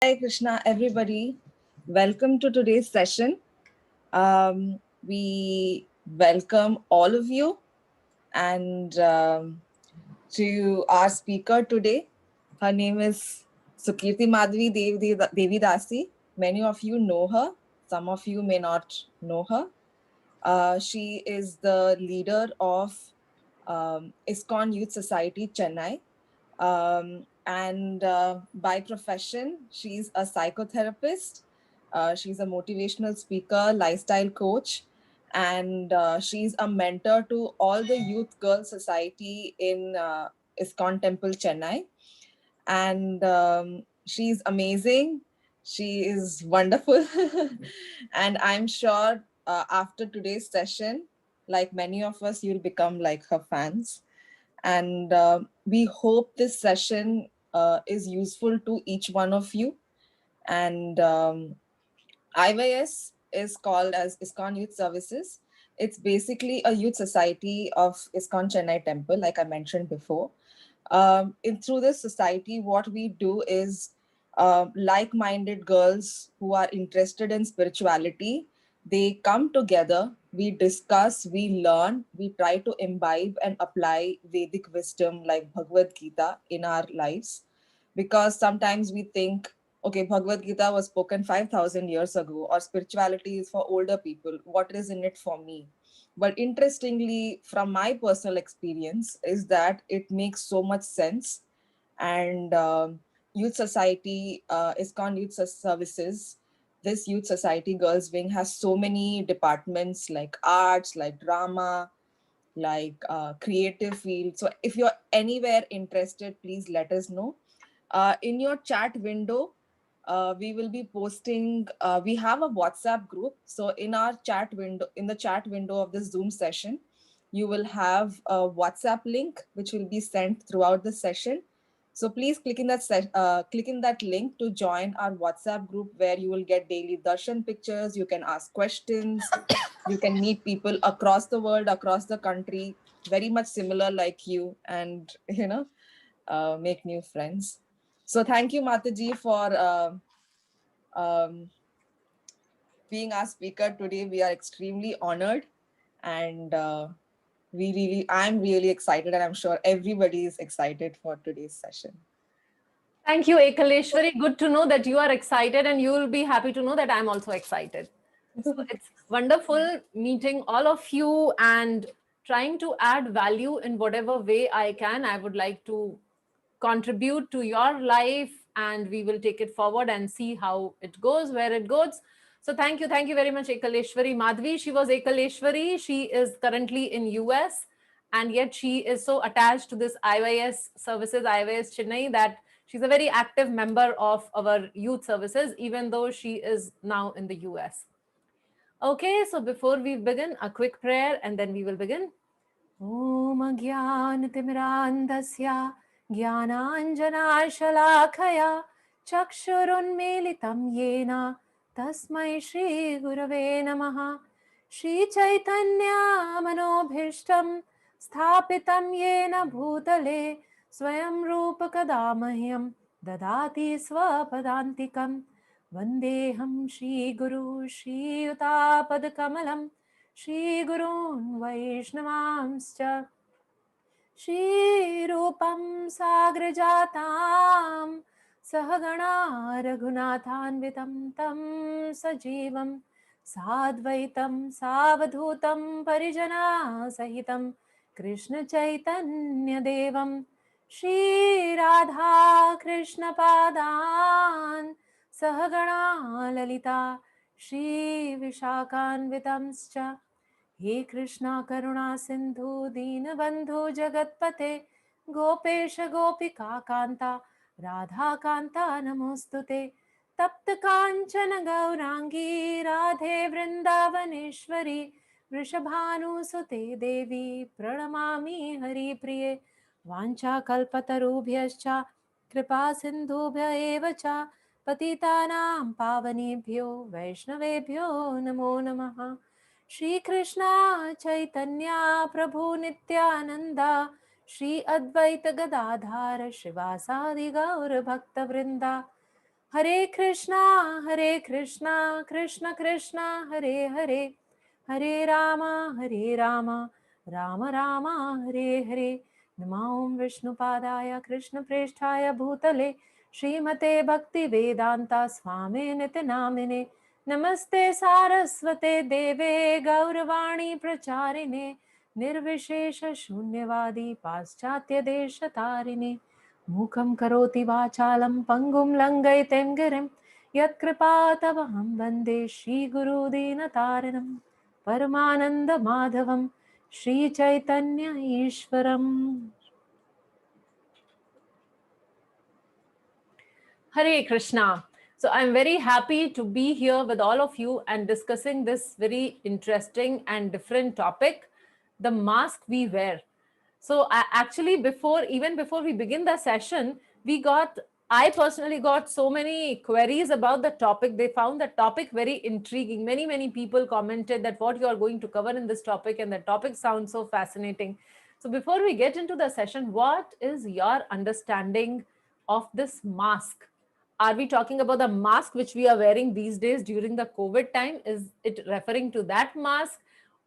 Hi Krishna, everybody. Welcome to today's session. We welcome all of you and to our speaker today. Her name is Sukirti Madhvi Devi Dasi. Many of you know her. Some of you may not know her. She is the leader of ISKCON Youth Society Chennai. And by profession, she's a psychotherapist. She's a motivational speaker, lifestyle coach, and she's a mentor to all the Youth Girl Society in ISKCON Temple, Chennai. And she's amazing. She is wonderful. And I'm sure after today's session, like many of us, you'll become like her fans. And we hope this session is useful to each one of you. And IYS is called as ISKCON Youth Services. It's basically a youth society of ISKCON Chennai Temple, like I mentioned before. Through this society, what we do is like-minded girls who are interested in spirituality, they come together, we discuss, we learn, we try to imbibe and apply Vedic wisdom like Bhagavad Gita in our lives. Because sometimes we think, okay, Bhagavad Gita was spoken 5,000 years ago, or spirituality is for older people. What is in it for me? But interestingly, from my personal experience, is that it makes so much sense. And Youth Society, ISKCON Youth Services, this Youth Society Girls Wing has so many departments like arts, like drama, like creative field. So if you're anywhere interested, please let us know. In your chat window, we will be posting, we have a WhatsApp group. So in our chat window, in the chat window of this Zoom session, you will have a WhatsApp link, which will be sent throughout the session. So please click in that link to join our WhatsApp group, where you will get daily darshan pictures. You can ask questions. You can meet people across the world, across the country, very much similar like you, and make new friends. So thank you, Mataji, for um, being our speaker today. We are extremely honored, and I'm really excited, and I'm sure everybody is excited for today's session. Thank you, Ekaleshwari. Good to know that you are excited, and you will be happy to know that I'm also excited. So it's wonderful meeting all of you and trying to add value in whatever way I can. I would like to contribute to your life, and we will take it forward and see how it goes, where it goes. So thank you very much, Ekaleshwari Madhvi. She was Ekaleshwari. She is currently in US, and yet she is so attached to this IYS services, IYS Chennai, that she's a very active member of our youth services, even though she is now in the US. Okay, so before we begin, a quick prayer and then we will begin. Om Jnanatimirandasya Jnananjanashalakaya Chakshurunmilitam Yena Tasmai Shri Gurave Namaha. Shri Chaitanya Manobhishtam Sthapitam Yena Bhutale Swayam Rupa Kadamahyam Dadati Swapadantikam Vandeham Shri Guru Shri Utapad Kamalam Shri Gurun Vaishnavamscha Shri Rupam Sagrajatam Sahagana Raghunathanvitam Tam Sajivam Sadvaitam Savadhutam Parijana Sahitam Krishna Chaitanya Devam Shri Radha Krishna Padan Sahagana Lalita Shri Vishakhanvitamscha हे कृष्णा करुणा सिंधु दीन बंधु जगतपते गोपेश गोपिका कांता राधा कांता नमोस्तुते तप्त कांचन गौरांगी राधे वृंदावनेश्वरी वृषभानुसुते देवी प्रणमामि हरिप्रिये वाञ्छाकल्पतरुभ्यश्च कृपा सिन्धुभ्य एव च पतितानां पावनेभ्यो वैष्णवेभ्यो नमो नमः श्री कृष्णा चैतन्य प्रभु नित्यानंद श्री अद्वैत गदाधार श्रीवासादि गौर भक्त वृंदा Hare Krishna, Krishna Krishna, Hare Hare, Hare Rama, Rama Rama, Hare Hare. Namo Vishnu Padaya Krishna Presthaya Bhutale Srimate Bhakti Vedanta Swami Nitinamine Namaste Saraswate Deve Gauravani Pracharine Nirvishesha Shunyavadi Paschatya Deshatarine Mukam karoti vachalam pangum langaitem girim yatkripatabham vande Shri Guru Dinataranam Paramananda Madhavam Shri Chaitanya Ishwaram. Hare Krishna. So I'm very happy to be here with all of you and discussing this very interesting and different topic, the mask we wear. So actually, even before we begin the session, I personally got so many queries about the topic. They found the topic very intriguing. Many people commented that what you are going to cover in this topic, and the topic sounds so fascinating. So before we get into the session, what is your understanding of this mask? Are we talking about the mask which we are wearing these days during the COVID time? Is it referring to that mask,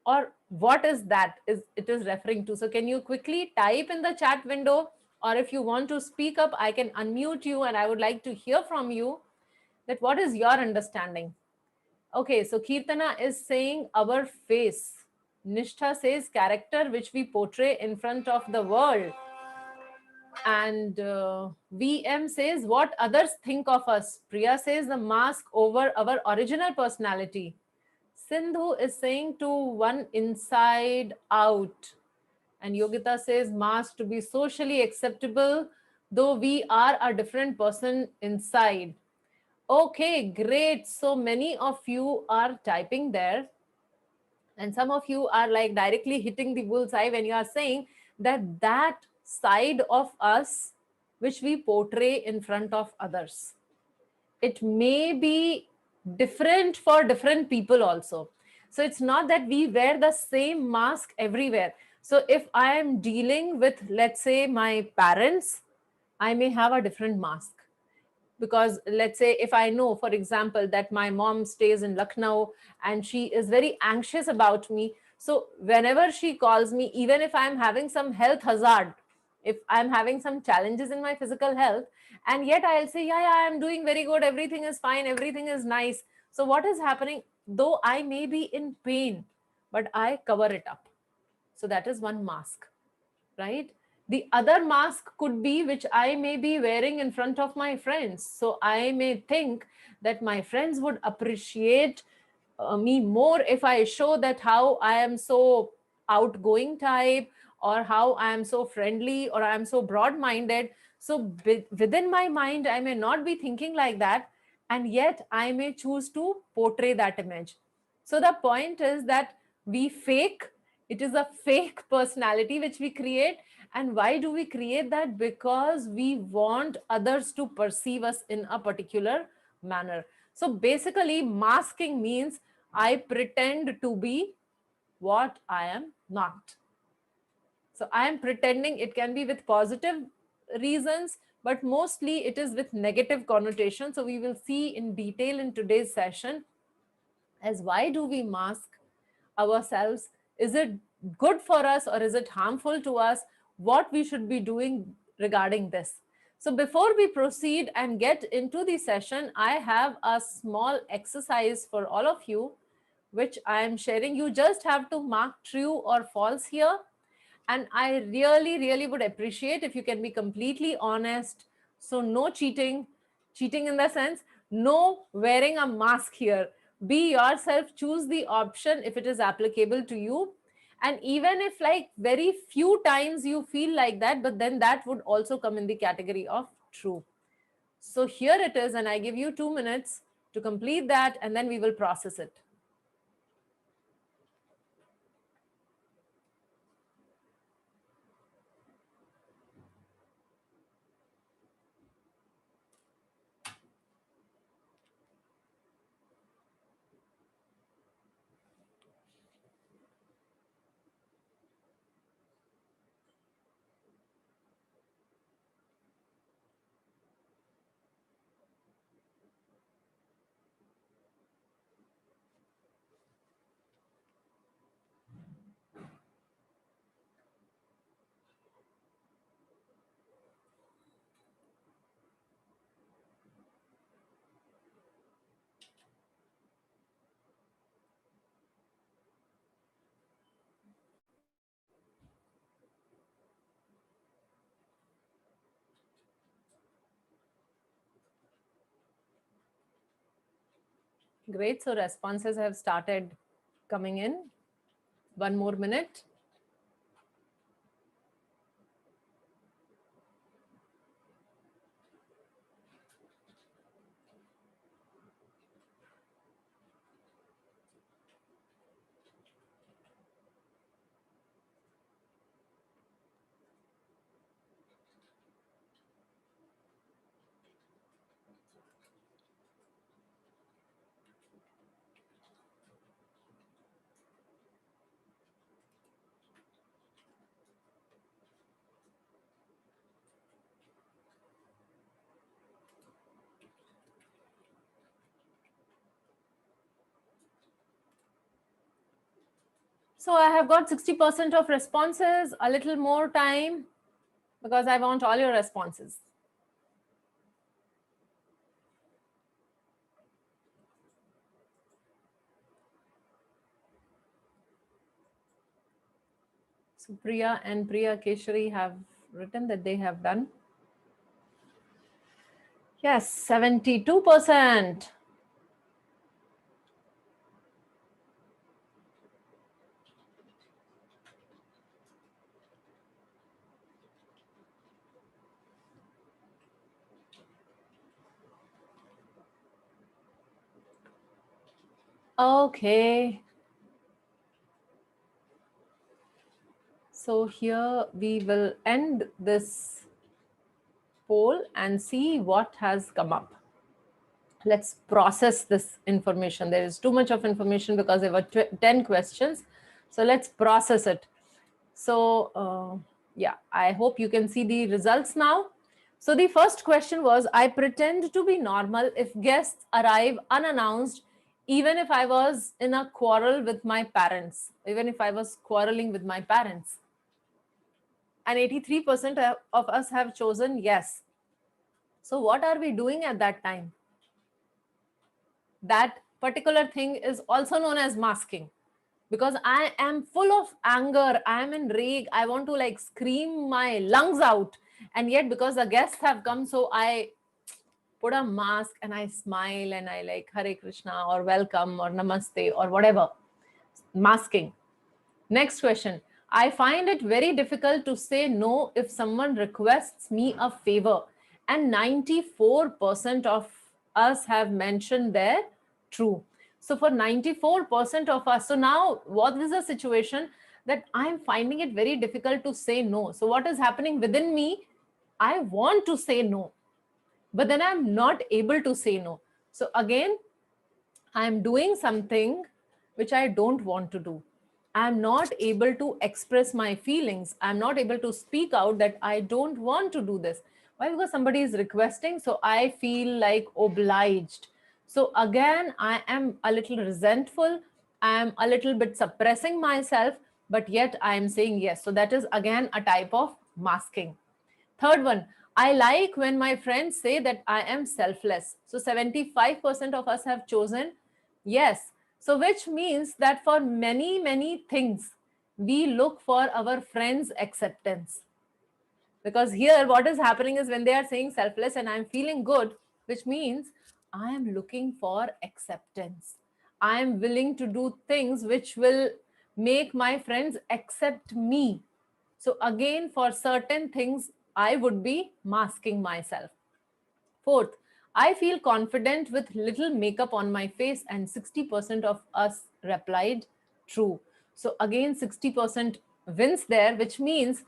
or what is that is it is referring to? So can you quickly type in the chat window, or if you want to speak up, I can unmute you and I would like to hear from you that what is your understanding. Okay, so Kirtana is saying our face. Nishtha says character which we portray in front of the world. And VM says what others think of us. Priya says the mask over our original personality. Sindhu is saying to one inside out. And Yogita says mask to be socially acceptable, though we are a different person inside. Okay, great. So many of you are typing there. And some of you are like directly hitting the bullseye when you are saying that side of us which we portray in front of others, it may be different for different people also. So it's not that we wear the same mask everywhere. So if I am dealing with, let's say, my parents, I may have a different mask. Because let's say if I know, for example, that my mom stays in Lucknow and she is very anxious about me, so whenever she calls me, even if I'm having some health hazard, if I'm having some challenges in my physical health, and yet I'll say, yeah, I'm doing very good, everything is fine, everything is nice. So what is happening? Though I may be in pain, but I cover it up. So that is one mask, right? The other mask could be which I may be wearing in front of my friends. So I may think that my friends would appreciate me more if I show that how I am so outgoing type, or how I am so friendly, or I am so broad minded. So within my mind, I may not be thinking like that, and yet I may choose to portray that image. So the point is that we fake, it is a fake personality which we create. And why do we create that? Because we want others to perceive us in a particular manner. So basically, masking means I pretend to be what I am not. So I am pretending. It can be with positive reasons, but mostly it is with negative connotation. So we will see in detail in today's session as why do we mask ourselves? Is it good for us or is it harmful to us? What we should be doing regarding this. So before we proceed and get into the session, I have a small exercise for all of you, which I am sharing. You just have to mark true or false here. And I really would appreciate if you can be completely honest. So no cheating, cheating in the sense, no wearing a mask here. Be yourself, choose the option if it is applicable to you. And even if like very few times you feel like that, but then that would also come in the category of true. So here it is, and I give you 2 minutes to complete that, and then we will process it. Great. So responses have started coming in. One more minute. So I have got 60% of responses, a little more time because I want all your responses. So Priya and Priya Keshari have written that they have done. Yes, 72%. Okay. So here we will end this poll and see what has come up. Let's process this information. There is too much of information because there were 10 questions. So let's process it. So yeah, I hope you can see the results now. So the first question was, I pretend to be normal if guests arrive unannounced, even if I was in a quarrel with my parents, even if I was quarreling with my parents. And 83% of us have chosen yes. So what are we doing at that time? That particular thing is also known as masking, because I am full of anger, I am in rage, I want to like scream my lungs out, and yet because the guests have come, so I put a mask and I smile and I like Hare Krishna or welcome or namaste or whatever. Masking. Next question. I find it very difficult to say no if someone requests me a favor, and 94% of us have mentioned their true. So for 94% of us, so now what is the situation that I'm finding it very difficult to say no? So what is happening within me? I want to say no, but then I'm not able to say no. So again, I'm doing something which I don't want to do. I'm not able to express my feelings. I'm not able to speak out that I don't want to do this. Why? Because somebody is requesting, so I feel like obliged. So again, I am a little resentful. I am a little bit suppressing myself, but yet I am saying yes. So that is again a type of masking. Third one, I like when my friends say that I am selfless. So 75% of us have chosen yes. So which means that for many, many things, we look for our friends' acceptance. Because here, what is happening is when they are saying selfless and I'm feeling good, which means I am looking for acceptance. I am willing to do things which will make my friends accept me. So again, for certain things, I would be masking myself. Fourth, I feel confident with little makeup on my face, and 60% of us replied true. So again, 60% wins there, which means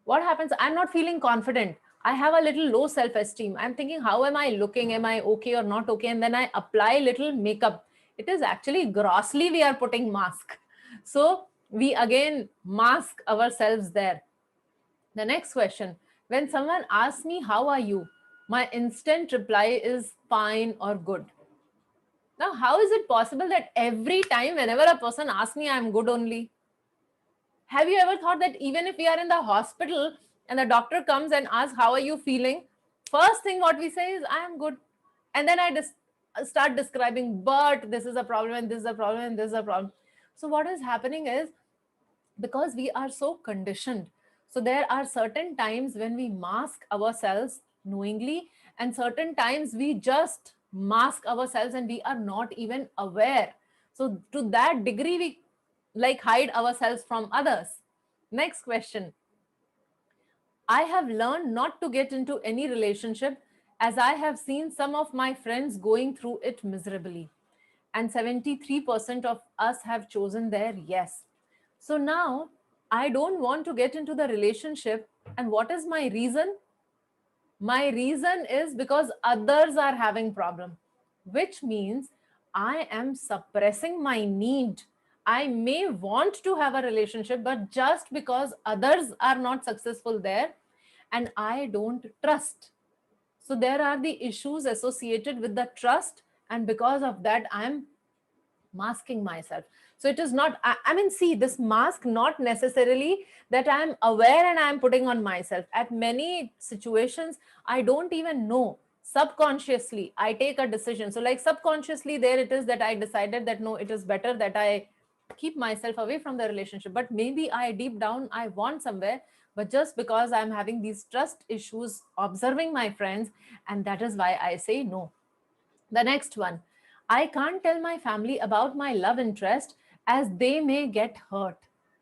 what happens? I'm not feeling confident. I have a little low self-esteem. I'm thinking, how am I looking? Am I okay or not okay? And then I apply little makeup. It is actually grossly we are putting mask. So we again mask ourselves there. The next question, when someone asks me, how are you? My instant reply is fine or good. Now, how is it possible that every time, whenever a person asks me, I'm good only? Have you ever thought that even if we are in the hospital and the doctor comes and asks, how are you feeling? First thing what we say is, I am good. And then I start describing, but this is a problem and this is a problem and this is a problem. So what is happening is, because we are so conditioned, so there are certain times when we mask ourselves knowingly, and certain times we just mask ourselves and we are not even aware. So to that degree, we like hide ourselves from others. Next question. I have learned not to get into any relationship as I have seen some of my friends going through it miserably. And 73% of us have chosen their yes. So now I don't want to get into the relationship. And what is my reason? My reason is because others are having problem, which means I am suppressing my need. I may want to have a relationship, but just because others are not successful there and I don't trust. So there are the issues associated with the trust, and because of that I'm masking myself. So it is not, I mean, see, this mask not necessarily that I'm aware and I'm putting on myself. At many situations I don't even know, subconsciously I take a decision. So like subconsciously there it is that I decided that no, it is better that I keep myself away from the relationship, but maybe I deep down I want somewhere, but just because I'm having these trust issues observing my friends, and that is why I say no. The next one, I can't tell my family about my love interest as they may get hurt.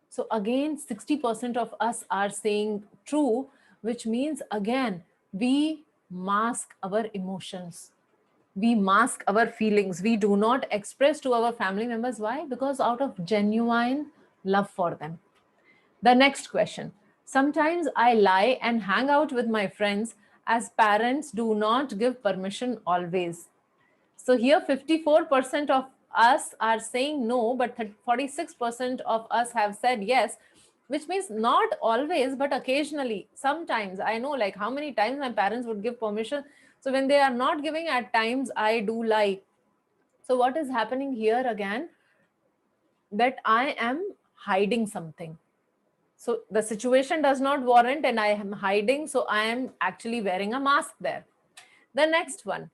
So, again, 60% of us are saying true, which means again, we mask our emotions. We mask our feelings. We do not express to our family members. Why? Because out of genuine love for them. The next question. Sometimes I lie and hang out with my friends as parents do not give permission always. So here 54% of us are saying no, but 46% of us have said yes, which means not always, but occasionally. Sometimes I know like how many times my parents would give permission. So when they are not giving, at times I do lie. So what is happening here again? That I am hiding something. So the situation does not warrant and I am hiding. So I am actually wearing a mask there. The next one,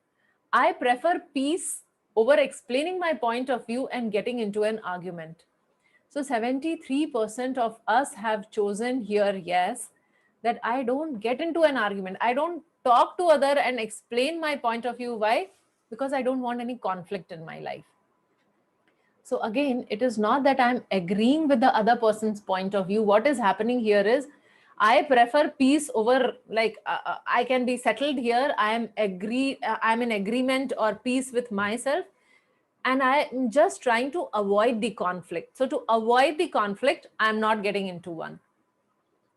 I prefer peace over explaining my point of view and getting into an argument. So 73% of us have chosen here yes, that I don't get into an argument. I don't talk to other and explain my point of view. Why? Because I don't want any conflict in my life. So again, it is not that I'm agreeing with the other person's point of view. What is happening here is I prefer peace over like I can be settled here. I'm in agreement or peace with myself, and I'm just trying to avoid the conflict. So to avoid the conflict, I'm not getting into one.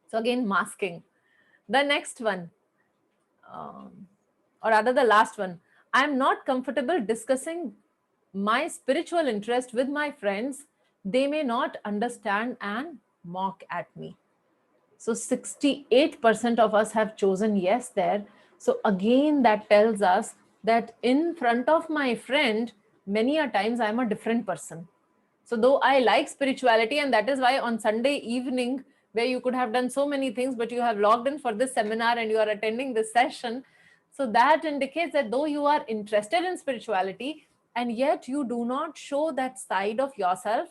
So again, masking. The next one, or rather the last one, I'm not comfortable discussing my spiritual interest with my friends. They may not understand and mock at me. So 68% of us have chosen yes there. So again, that tells us that in front of my friend, many a times I'm a different person. So though I like spirituality, and that is why on Sunday evening, where you could have done so many things, but you have logged in for this seminar and you are attending this session. So that indicates that though you are interested in spirituality, and yet you do not show that side of yourself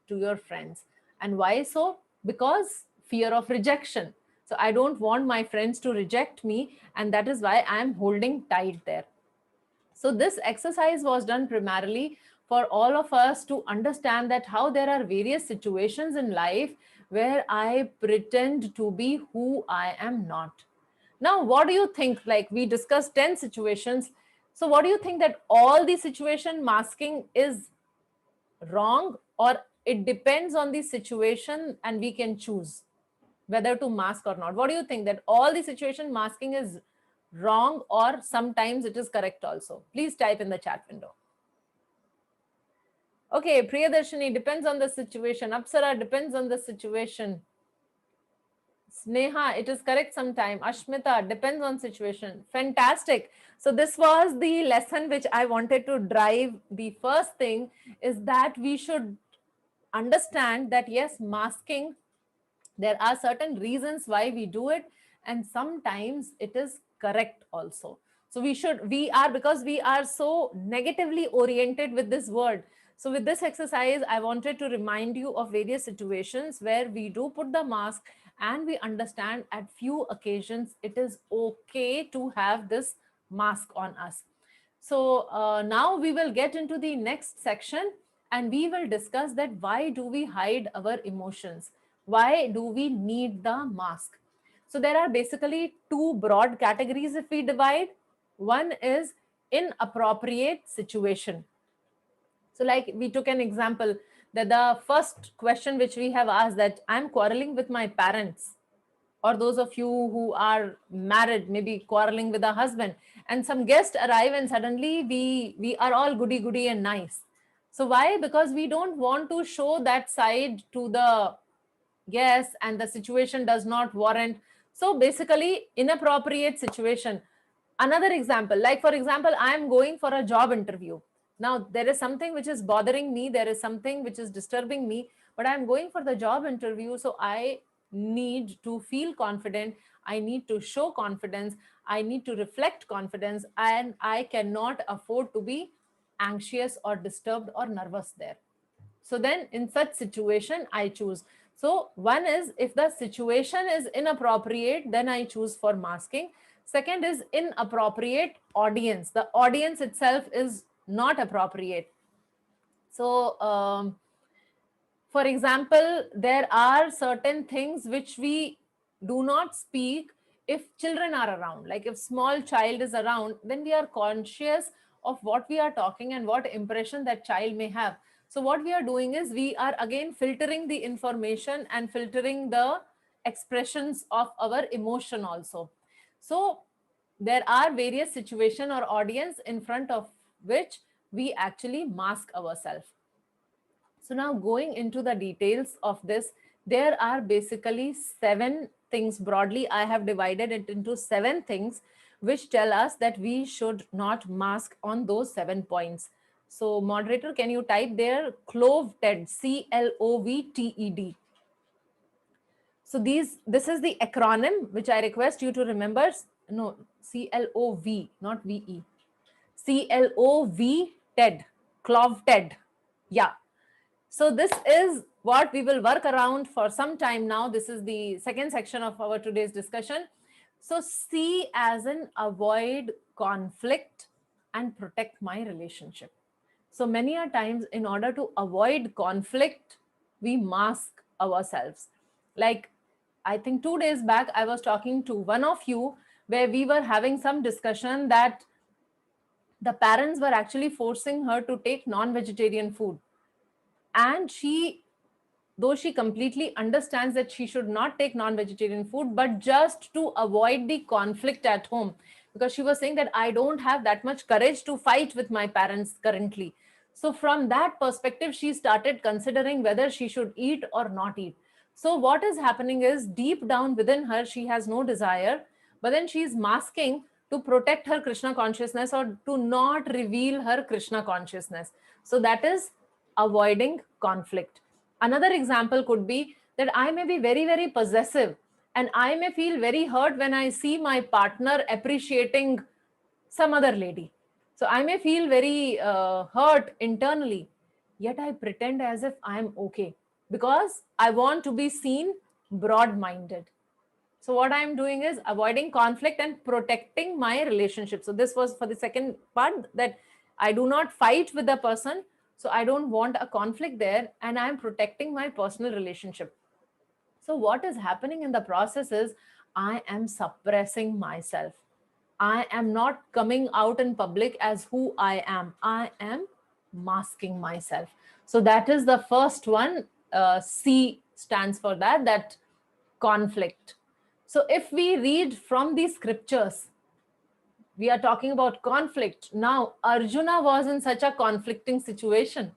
to your friends. And why so? Because fear of rejection. So I don't want my friends to reject me, and that is why I am holding tight there. So this exercise was done primarily for all of us to understand that how there are various situations in life where I pretend to be who I am not. Now, what do you think? Like we discussed 10 situations. So what do you think, that all the situation masking is wrong, or it depends on the situation and we can choose whether to mask or not? What do you think, that all the situation masking is wrong or sometimes it is correct also? Please type in the chat window. Okay, Priyadarshini, depends on the situation. Apsara, depends on the situation. Sneha, it is correct sometime. Ashmita, depends on situation. Fantastic. So this was the lesson which I wanted to drive. The first thing is that we should understand that yes, masking, there are certain reasons why we do it, and sometimes it is correct also. So we are, because we are so negatively oriented with this word. So with this exercise I wanted to remind you of various situations where we do put the mask, and we understand at few occasions it is okay to have this mask on us. So now we will get into the next section, and we will discuss that why do we hide our emotions? Why do we need the mask? So there are basically two broad categories if we divide. One is inappropriate situation. So like we took an example that the first question which we have asked, that I'm quarreling with my parents, or those of you who are married, maybe quarreling with a husband, and some guest arrive and suddenly we are all goody goody and nice. So why? Because we don't want to show that side to the guests, and the situation does not warrant. So basically inappropriate situation. Another example, like for example, I am going for a job interview. Now there is something which is bothering me, there is something which is disturbing me, but I am going for the job interview, so I need to feel confident, I need to show confidence, I need to reflect confidence, and I cannot afford to be anxious or disturbed or nervous there. So then in such situation I choose. So one is, if the situation is inappropriate, then I choose for masking. Second is inappropriate audience, the audience itself is not appropriate. So for example, there are certain things which we do not speak if children are around. Like if small child is around, then we are conscious of what we are talking and what impression that child may have. So what we are doing is we are again filtering the information and filtering the expressions of our emotion also. So there are various situation or audience in front of which we actually mask ourselves. So now going into the details of this, there are basically 7 things broadly. I have divided it into 7 things which tell us that we should not mask on those 7 points. So moderator, can you type there CLOVTED, CLOVTED. So this is the acronym which I request you to remember. No, CLOV, not VE. CLOV TED, CLOVTED. Yeah. So this is what we will work around for some time now. This is the second section of our today's discussion. So C as in avoid conflict and protect my relationship. So many a times in order to avoid conflict, we mask ourselves. Like I think 2 days back, I was talking to one of you where we were having some discussion that the parents were actually forcing her to take non-vegetarian food. And she, though she completely understands that she should not take non-vegetarian food, but just to avoid the conflict at home, because she was saying that I don't have that much courage to fight with my parents currently. So from that perspective, she started considering whether she should eat or not eat. So what is happening is, deep down within her, she has no desire, but then she is masking to protect her Krishna consciousness or to not reveal her Krishna consciousness. So that is avoiding conflict. Another example could be that I may be very, very possessive, and I may feel very hurt when I see my partner appreciating some other lady. So I may feel very hurt internally, yet I pretend as if I'm okay because I want to be seen broad minded. So what I'm doing is avoiding conflict and protecting my relationship. So this was for the second part, that I do not fight with the person. So I don't want a conflict there, and I'm protecting my personal relationship. So what is happening in the process is I am suppressing myself. I am not coming out in public as who I am. I am masking myself. So that is the first one. C stands for that conflict. So if we read from the scriptures, we are talking about conflict. Now, Arjuna was in such a conflicting situation.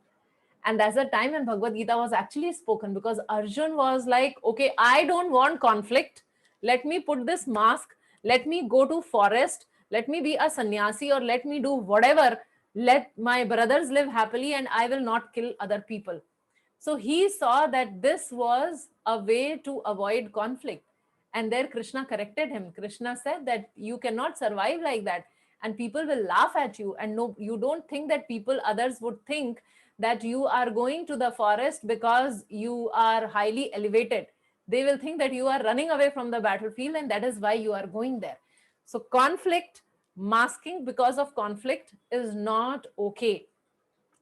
And that's the time when Bhagavad Gita was actually spoken, because Arjun was like, okay, I don't want conflict. Let me put this mask. Let me go to forest. Let me be a sannyasi, or let me do whatever. Let my brothers live happily and I will not kill other people. So he saw that this was a way to avoid conflict. And there Krishna corrected him. Krishna said that you cannot survive like that, and people will laugh at you. And no, you don't think that people, others would think that you are going to the forest because you are highly elevated. They will think that you are running away from the battlefield, and that is why you are going there. So conflict masking because of conflict is not okay.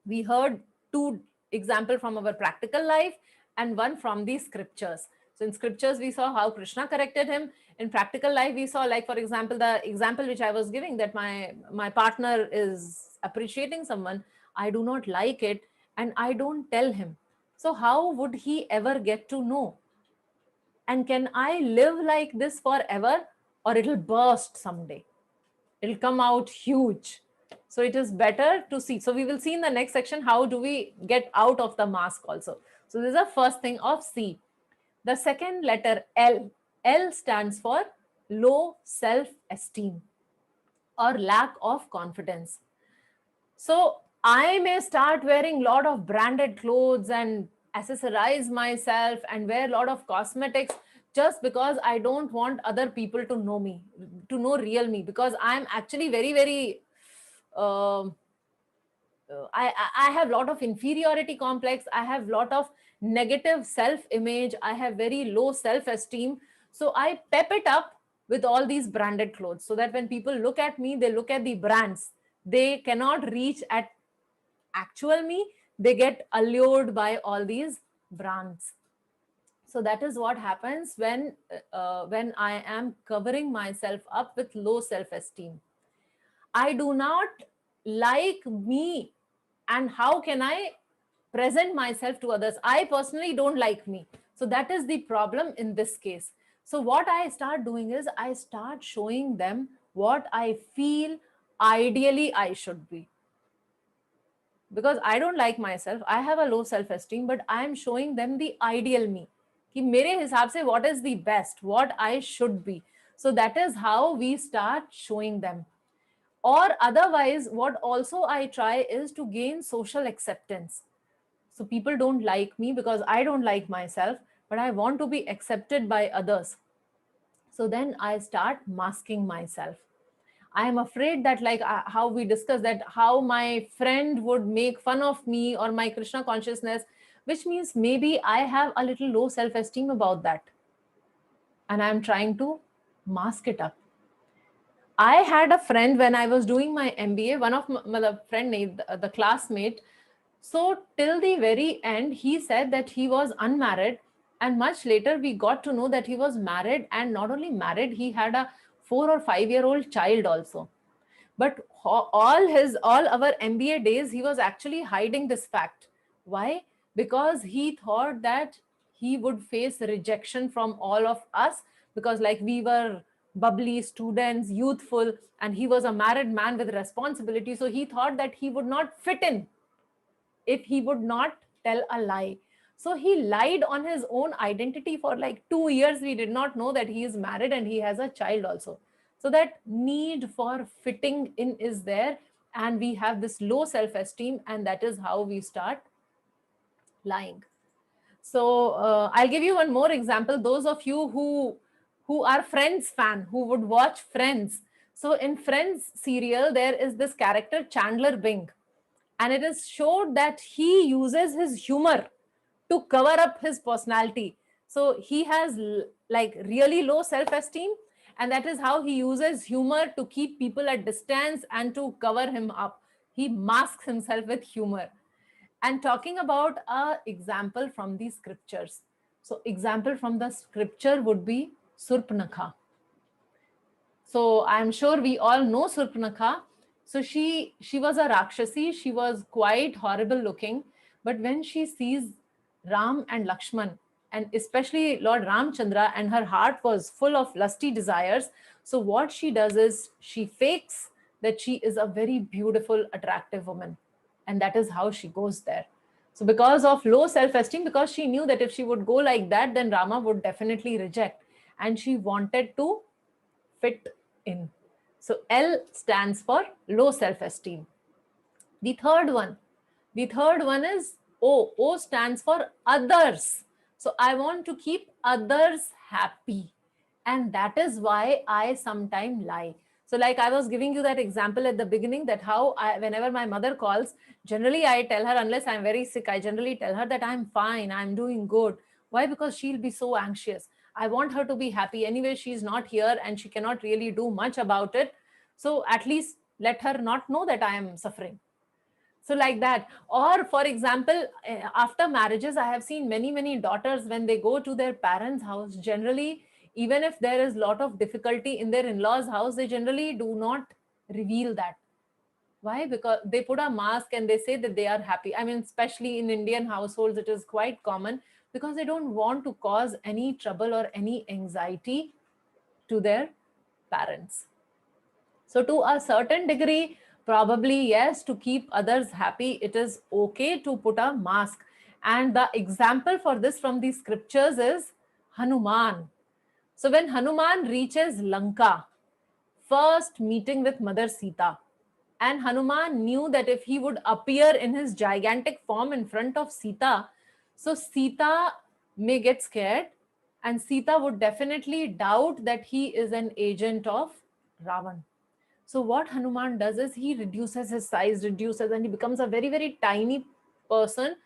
We heard two example from our practical life and one from the scriptures. So in scriptures we saw how Krishna corrected him. In practical life we saw, like for example, the example which I was giving, that my partner is appreciating someone, I do not like it, and I don't tell him. So how would he ever get to know? And can I live like this forever, or it'll burst someday? It'll come out huge. So it is better to see. So we will see in the next section how do we get out of the mask also. So this is the first thing of C. The second letter L. L stands for low self-esteem or lack of confidence. So I may start wearing a lot of branded clothes and accessorize myself and wear a lot of cosmetics just because I don't want other people to know me, to know real me, because I'm actually very, very um I have a lot of inferiority complex. I have a lot of negative self image. I have very low self esteem. So I pep it up with all these branded clothes so that when people look at me, they look at the brands. They cannot reach at actual me. They get allured by all these brands. So that is what happens when I am covering myself up with low self esteem. I do not like me, and how can I present myself to others? I personally don't like me. So that is the problem in this case. So what I start doing is I start showing them what I feel ideally I should be. Because I don't like myself, I have a low self esteem, but I am showing them the ideal me, कि मेरे हिसाब से what is the best, what I should be. So that is how we start showing them. Or otherwise, what also I try is to gain social acceptance. So people don't like me because I don't like myself, but I want to be accepted by others. So then I start masking myself. I am afraid that, like how we discussed, that how my friend would make fun of me or my Krishna consciousness, which means maybe I have a little low self esteem about that. And I'm trying to mask it up. I had a friend when I was doing my MBA, one of my friend, the classmate. So till the very end, he said that he was unmarried. And much later, we got to know that he was married, and not only married, he had a 4 or 5 year old child also. But all our MBA days, he was actually hiding this fact. Why? Because he thought that he would face rejection from all of us, because like we were bubbly students, youthful, and he was a married man with responsibility. So he thought that he would not fit in if he would not tell a lie. So he lied on his own identity for like 2 years. We did not know that he is married and he has a child also. So that need for fitting in is there, and we have this low self esteem, and that is how we start lying. So I'll give you one more example. Those of you who are Friends fan, who would watch Friends. So in Friends serial, there is this character Chandler Bing, and it is showed that he uses his humor to cover up his personality. So he has like really low self-esteem, and that is how he uses humor to keep people at distance and to cover him up. He masks himself with humor. And talking about a example from the scriptures. So example from the scripture would be Surpanakha. So I'm sure we all know Surpanakha. So she was a Rakshasi. She was quite horrible looking. But when she sees Ram and Lakshman, and especially Lord Ramchandra, and her heart was full of lusty desires. So what she does is she fakes that she is a very beautiful, attractive woman. And that is how she goes there. So because of low self-esteem, because she knew that if she would go like that, then Rama would definitely reject. And she wanted to fit in. So L stands for low self-esteem. The third one is O. O stands for others. So I want to keep others happy. And that is why I sometimes lie. So like I was giving you that example at the beginning, that how whenever my mother calls, generally I tell her, unless I'm very sick, I generally tell her that I'm fine, I'm doing good. Why? Because she'll be so anxious. I want her to be happy. Anyway, she's not here and she cannot really do much about it. So at least let her not know that I am suffering. So like that. Or for example, after marriages, I have seen many daughters, when they go to their parents' house, generally, even if there is lot of difficulty in their in-laws' house, they generally do not reveal that. Why? Because they put a mask and they say that they are happy. I mean, especially in Indian households, it is quite common, because they don't want to cause any trouble or any anxiety to their parents. So, to a certain degree, probably yes, to keep others happy, it is okay to put a mask. And the example for this from the scriptures is Hanuman. So, when Hanuman reaches Lanka, first meeting with Mother Sita, and Hanuman knew that if he would appear in his gigantic form in front of Sita, so Sita may get scared, and Sita would definitely doubt that he is an agent of Ravan. So what Hanuman does is he reduces his size, and he becomes a very tiny person,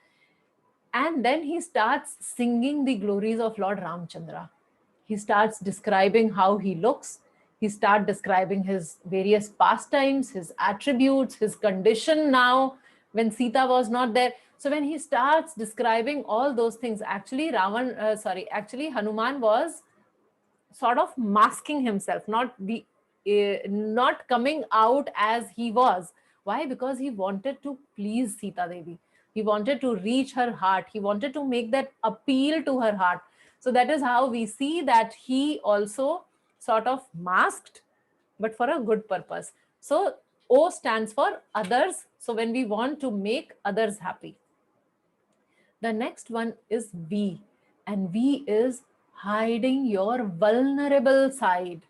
and then he starts singing the glories of Lord Ramchandra. He starts describing how he looks. He starts describing his various pastimes, his attributes, his condition now when Sita was not there. So when he starts describing all those things, actually actually Hanuman was sort of masking himself, not coming out as he was. Why? Because he wanted to please Sita Devi. He wanted to reach her heart. He wanted to make that appeal to her heart. So that is how we see that he also sort of masked, but for a good purpose. So O stands for others. So when we want to make others happy. The next one is V, and V is hiding your vulnerable side.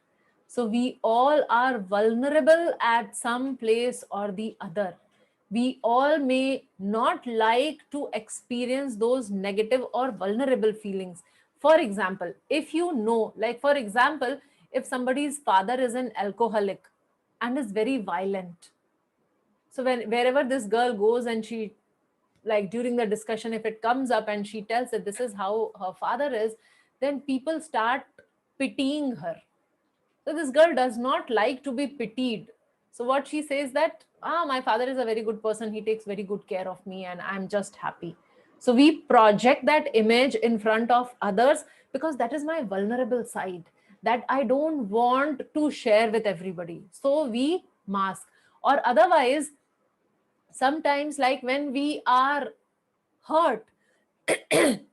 So we all are vulnerable at some place or the other. We all may not like to experience those negative or vulnerable feelings. For example, if you know, like for example, if somebody's father is an alcoholic and is very violent, so wherever this girl goes and she, like during the discussion, if it comes up and she tells that this is how her father is, then people start pitying her. So this girl does not like to be pitied. So what she says that, my father is a very good person, he takes very good care of me and I'm just happy. So we project that image in front of others, because that is my vulnerable side that I don't want to share with everybody. So we mask. Or otherwise, sometimes, like when we are hurt,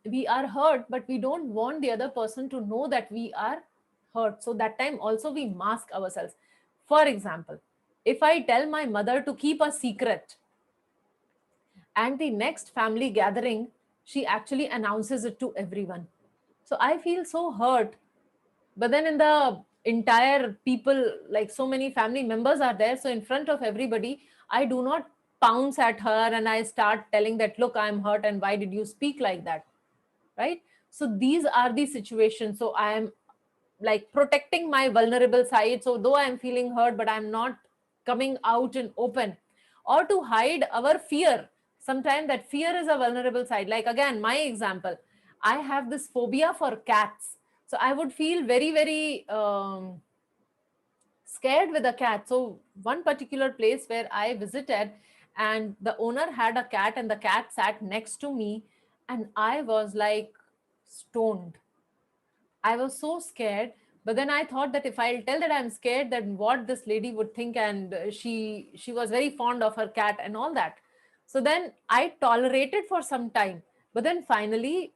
we are hurt, but we don't want the other person to know that we are hurt. So that time also we mask ourselves. For example, if I tell my mother to keep a secret, and the next family gathering, she actually announces it to everyone. So I feel so hurt. But then in the entire people, like so many family members are there, so in front of everybody, I do not pounce at her and I start telling that, look, I'm hurt and why did you speak like that, right? So these are the situations. So I am like protecting my vulnerable side. So though I am feeling hurt, but I'm not coming out in open. Or to hide our fear. Sometimes that fear is a vulnerable side. Like again, my example, I have this phobia for cats. So I would feel very scared with a cat. So one particular place where I visited, and the owner had a cat and the cat sat next to me, and I was like stoned. I was so scared. But then I thought that if I'll tell that I'm scared, then what this lady would think, and she was very fond of her cat and all that. So then I tolerated for some time. But then finally,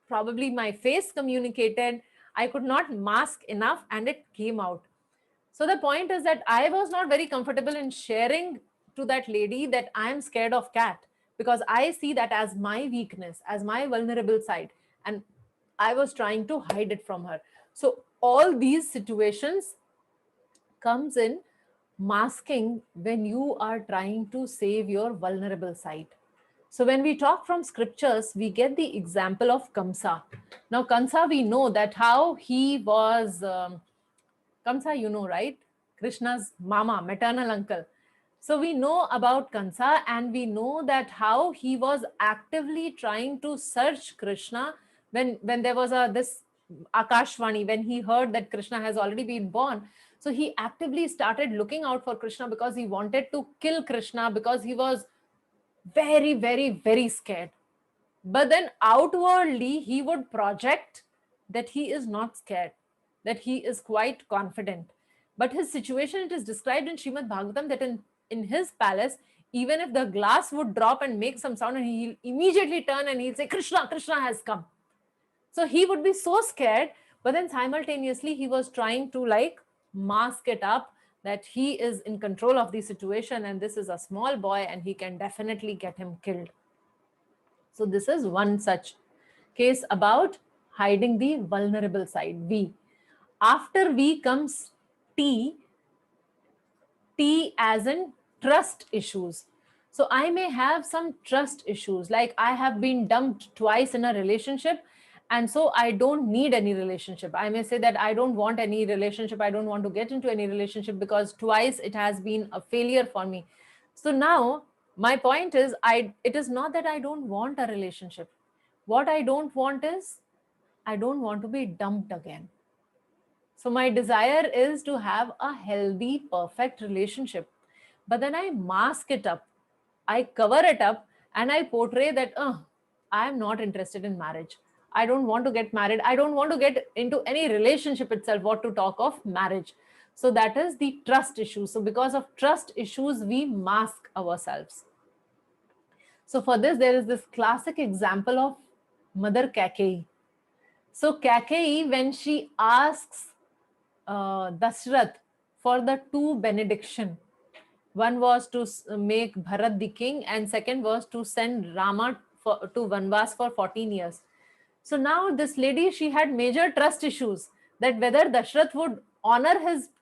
probably my face communicated. I could not mask enough, and it came out. So the point is that I was not very comfortable in sharing to that lady that I'm scared of cat, because I see that as my weakness, as my vulnerable side, and I was trying to hide it from her. So all these situations comes in masking when you are trying to save your vulnerable side. So when we talk from scriptures, we get the example of Kamsa. Now Kamsa, we know that how he was Kamsa, you know, right? Krishna's mama, maternal uncle. So we know about Kansa, and we know that how he was actively trying to search Krishna when there was a this Akashvani, when he heard that Krishna has already been born. So he actively started looking out for Krishna because he wanted to kill Krishna, because he was very, very, very scared. But then outwardly, he would project that he is not scared, that he is quite confident. But his situation, it is described in Srimad Bhagavatam that in his palace, even if the glass would drop and make some sound, and he'll immediately turn and he'll say, Krishna, Krishna has come. So he would be so scared, but then simultaneously he was trying to like mask it up that he is in control of the situation and this is a small boy and he can definitely get him killed. So this is one such case about hiding the vulnerable side, V. After V comes T, T as in trust issues. So I may have some trust issues, like I have been dumped twice in a relationship, and so I don't need any relationship. I may say that I don't want any relationship, I don't want to get into any relationship because twice it has been a failure for me. So now my point is, it is not that I don't want a relationship. What I don't want is, I don't want to be dumped again. So my desire is to have a healthy, perfect relationship. But then I mask it up, I cover it up, and I portray that, I am not interested in marriage. I don't want to get married. I don't want to get into any relationship itself, what to talk of marriage. So that is the trust issue. So because of trust issues, we mask ourselves. So for this, there is this classic example of Mother Kaikeyi. So Kaikeyi, when she asks Dashrath for the two benediction, one was to make Bharat the king, and second was to send Rama to Vanvas for 14 years. So now this lady, she had major trust issues that whether Dashrath would honor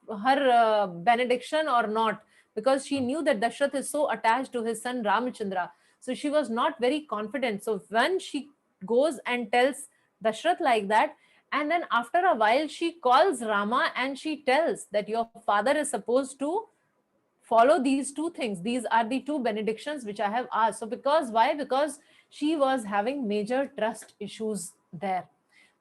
her benediction or not, because she knew that Dashrath is so attached to his son Ramachandra. So she was not very confident. So when she goes and tells Dashrath like that, and then after a while she calls Rama and she tells that your father is supposed to follow these two things. These are the two benedictions which I have asked. So because why? Because she was having major trust issues there.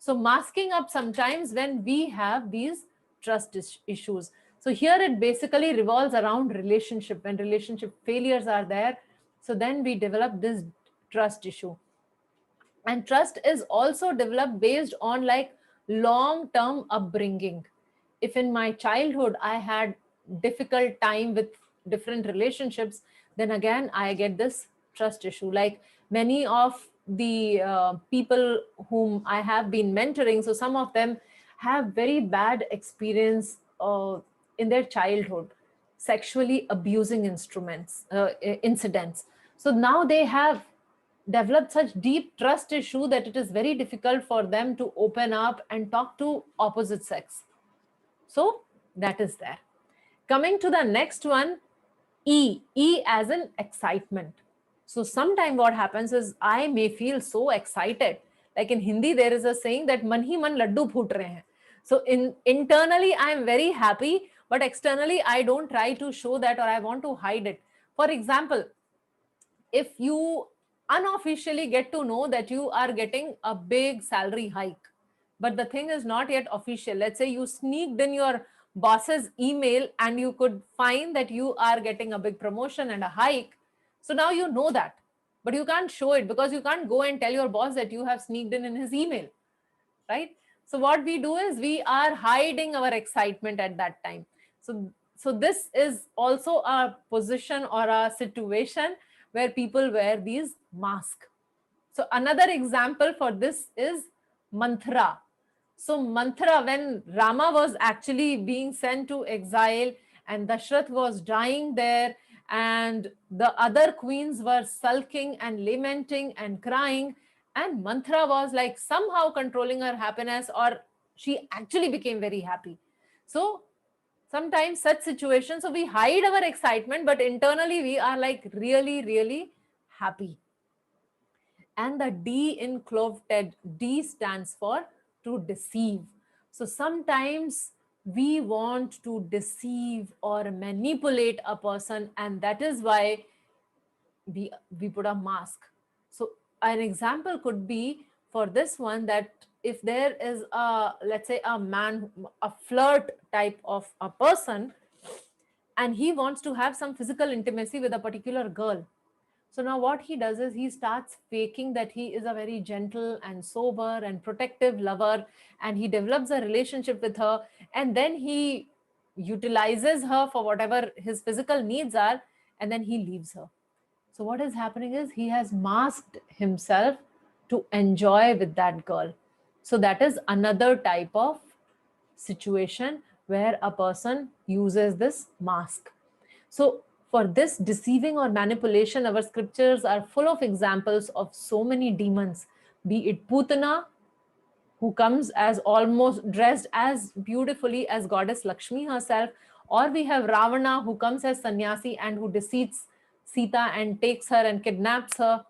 So masking up sometimes when we have these trust issues. So here it basically revolves around relationship. When relationship failures are there, so then we develop this trust issue. And trust is also developed based on like long term upbringing. If in my childhood I had difficult time with different relationships, then again I get this trust issue. Like many of the people whom I have been mentoring, so some of them have very bad experience in their childhood, sexually abusing incidents. So now they have developed such deep trust issue that it is very difficult for them to open up and talk to opposite sex. So that is there. Coming to the next one, E as in excitement. So sometime what happens is I may feel so excited. Like in Hindi, there is a saying that man hi man laddu phoot rahe hain. So internally, I am very happy, but externally, I don't try to show that or I want to hide it. For example, if you unofficially get to know that you are getting a big salary hike, but the thing is not yet official. Let's say you sneaked in your boss's email and you could find that you are getting a big promotion and a hike. So now you know that, but you can't show it because you can't go and tell your boss that you have sneaked in his email, right? So what we do is we are hiding our excitement at that time. So this is also a position or a situation where people wear these masks. So another example for this is Manthara. So Manthara, when Rama was actually being sent to exile and Dashrath was dying there and the other queens were sulking and lamenting and crying, and Manthara was like somehow controlling her happiness, or she actually became very happy. So sometimes such situations, so we hide our excitement, but internally we are like really, really happy. And the D in Cloveted, D stands for to deceive. So sometimes we want to deceive or manipulate a person, and that is why we put a mask. So an example could be for this one that if there is a, let's say, a man, a flirt type of a person, and he wants to have some physical intimacy with a particular girl. So now what he does is he starts faking that he is a very gentle and sober and protective lover, and he develops a relationship with her, and then he utilizes her for whatever his physical needs are, and then he leaves her. So what is happening is he has masked himself to enjoy with that girl. So that is another type of situation where a person uses this mask. So for this deceiving or manipulation, our scriptures are full of examples of so many demons, be it Putana, who comes as almost dressed as beautifully as goddess Lakshmi herself, or we have Ravana, who comes as sannyasi and who deceits Sita and takes her and kidnaps her.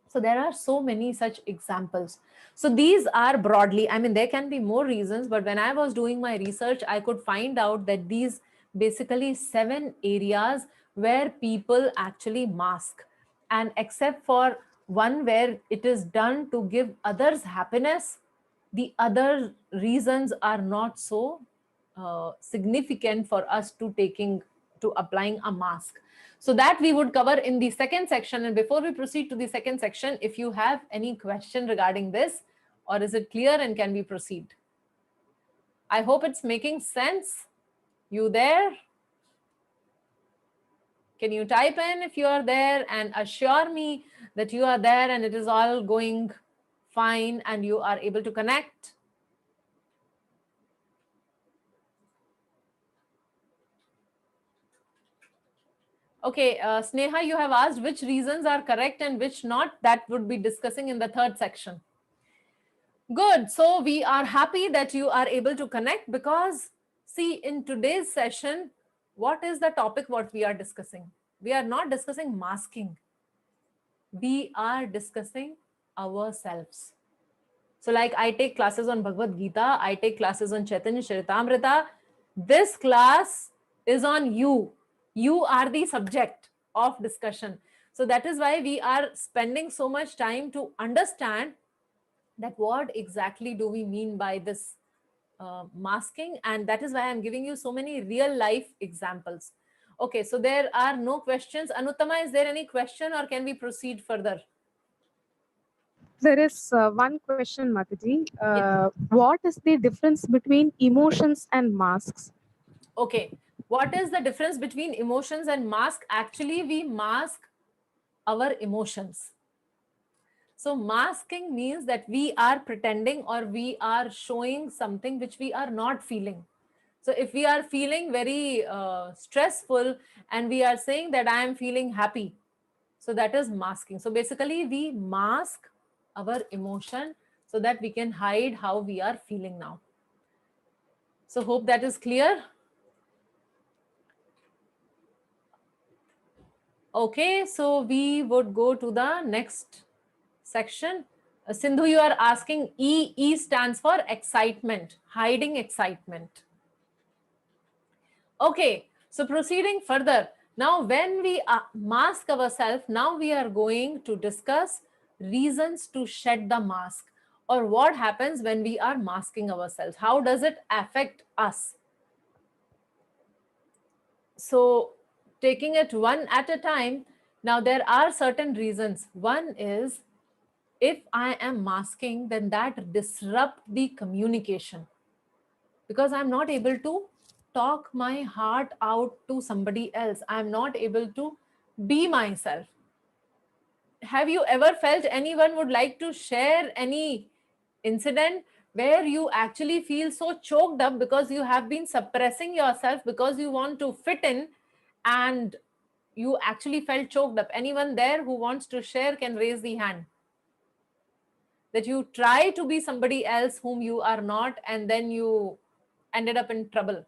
So there are so many such examples. So these are broadly, I mean, there can be more reasons, but when I was doing my research, I could find out that these basically 7 areas where people actually mask. And except for one where it is done to give others happiness, the other reasons are not so significant for us to applying a mask. So that we would cover in the second section. And before we proceed to the second section, if you have any question regarding this, or is it clear and can we proceed? I hope it's making sense. You there? Can you type in if you are there and assure me that you are there and it is all going fine and you are able to connect? Okay, Sneha, you have asked which reasons are correct and which not. That would be discussing in the third section. Good. So we are happy that you are able to connect, because see, in today's session, what is the topic what we are discussing? We are not discussing masking. We are discussing ourselves. So like I take classes on Bhagavad Gita, I take classes on Chaitanya Charitamrita. This class is on you. You are the subject of discussion. So that is why we are spending so much time to understand that what exactly do we mean by this masking, and that is why I'm giving you so many real life examples. Okay, so there are no questions. Anuttama, is there any question or can we proceed further? There is one question, Mataji. Yes. What is the difference between emotions and masks? Okay, what is the difference between emotions and mask? Actually, we mask our emotions. So masking means that we are pretending or we are showing something which we are not feeling. So if we are feeling very stressful and we are saying that I am feeling happy, so that is masking. So basically we mask our emotion so that we can hide how we are feeling now. So hope that is clear. Okay, so we would go to the next section. Sindhu, you are asking E. E stands for excitement, hiding excitement. Okay, so proceeding further. Now, when we mask ourselves, now we are going to discuss reasons to shed the mask, or what happens when we are masking ourselves. How does it affect us? So, taking it one at a time, now there are certain reasons. One is, if I am masking, then that disrupt the communication, because I'm not able to talk my heart out to somebody else. I'm not able to be myself. Have you ever felt anyone would like to share any incident where you actually feel so choked up because you have been suppressing yourself because you want to fit in, and you actually felt choked up? Anyone there who wants to share can raise the hand. That you try to be somebody else whom you are not, and then you ended up in trouble.